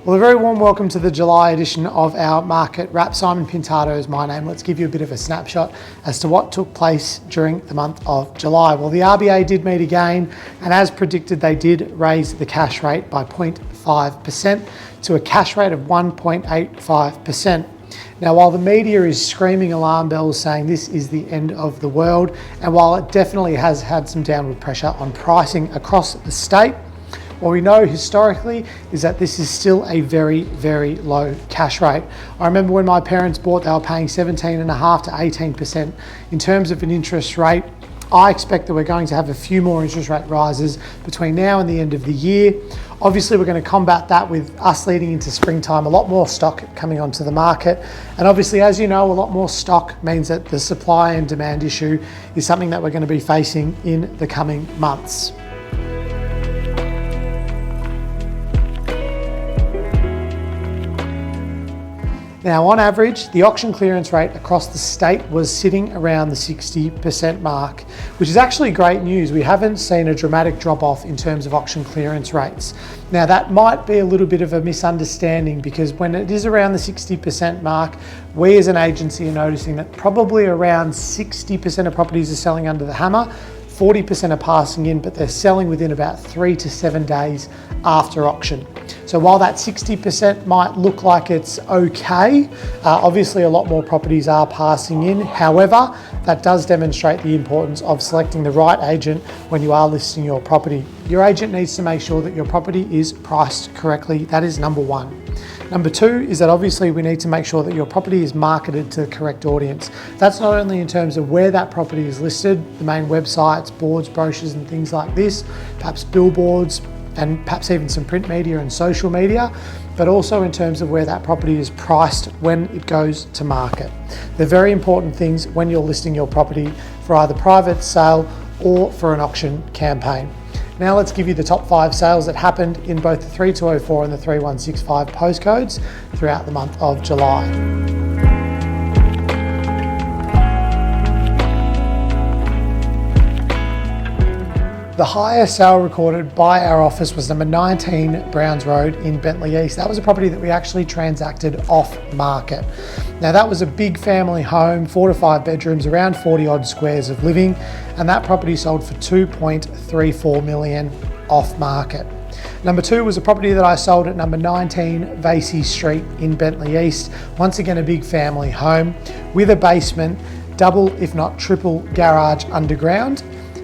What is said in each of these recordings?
Well, a very warm welcome to the July edition of our market wrap. Simon Pintado is my name. Let's give you a bit of a snapshot as to what took place during the month of July. Well, the RBA did meet again, and as predicted, they did raise the cash rate by 0.5% to a cash rate of 1.85%. Now, while the media is screaming alarm bells saying this is the end of the world, and while it definitely has had some downward pressure on pricing across the state, what we know historically is that this is still a very, very low cash rate. I remember when my parents bought, they were paying 17.5% to 18% in terms of an interest rate. I expect that we're going to have a few more interest rate rises between now and the end of the year. Obviously, we're going to combat that with us leading into springtime, a lot more stock coming onto the market. And obviously, as you know, a lot more stock means that the supply and demand issue is something that we're going to be facing in the coming months. Now, on average, the auction clearance rate across the state was sitting around the 60% mark, which is actually great news. We haven't seen a dramatic drop off in terms of auction clearance rates. Now, that might be a little bit of a misunderstanding because when it is around the 60% mark, we as an agency are noticing that probably around 60% of properties are selling under the hammer. 40% are passing in, but they're selling within about 3 to 7 days after auction. So while that 60% might look like it's okay, obviously a lot more properties are passing in. However, that does demonstrate the importance of selecting the right agent when you are listing your property. Your agent needs to make sure that your property is priced correctly. That is number one. Number two is that obviously we need to make sure that your property is marketed to the correct audience. That's not only in terms of where that property is listed, the main websites, boards, brochures and things like this, perhaps billboards and perhaps even some print media and social media, but also in terms of where that property is priced when it goes to market. They're very important things when you're listing your property for either private sale or for an auction campaign. Now let's give you the top 5 sales that happened in both the 3204 and the 3165 postcodes throughout the month of July. The highest sale recorded by our office was number 19 Browns Road in Bentleigh East. That was a property that we actually transacted off market. Now that was a big family home, 4 to 5 bedrooms, around 40 odd squares of living, and that property sold for 2.34 million off market. Number 2 was a property that I sold at number 19 Vasey Street in Bentleigh East. Once again, a big family home with a basement, double if not triple garage underground.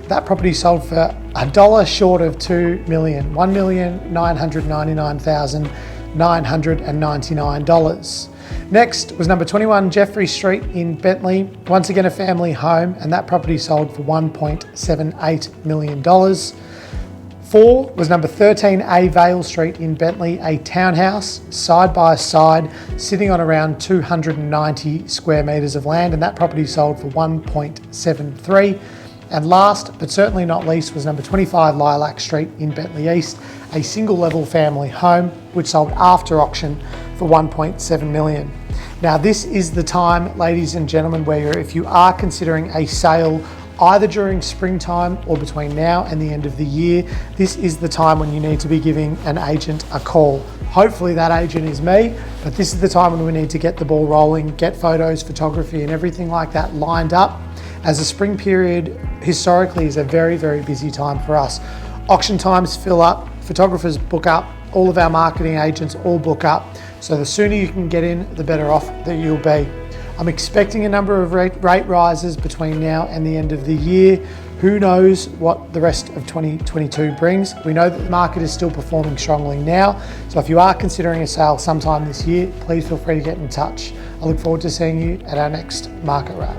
That property sold for $1 short of $2 million, $1,999,999. Next was number 21 Jeffrey Street in Bentleigh, once again a family home, and that property sold for $1.78 million. 4 was number 13A Vale Street in Bentleigh, a townhouse side by side sitting on around 290 square metres of land, and that property sold for $1.73. And last, but certainly not least, was number 25 Lilac Street in Bentleigh East, a single level family home, which sold after auction for $1.7 million. Now this is the time, ladies and gentlemen, where if you are considering a sale either during springtime or between now and the end of the year, this is the time when you need to be giving an agent a call. Hopefully that agent is me, but this is the time when we need to get the ball rolling, get photos, photography and everything like that lined up, as the spring period historically is a very, very busy time for us. Auction times fill up, photographers book up, all of our marketing agents all book up. So the sooner you can get in, the better off that you'll be. I'm expecting a number of rate rises between now and the end of the year. Who knows what the rest of 2022 brings? We know that the market is still performing strongly now. So if you are considering a sale sometime this year, please feel free to get in touch. I look forward to seeing you at our next market wrap.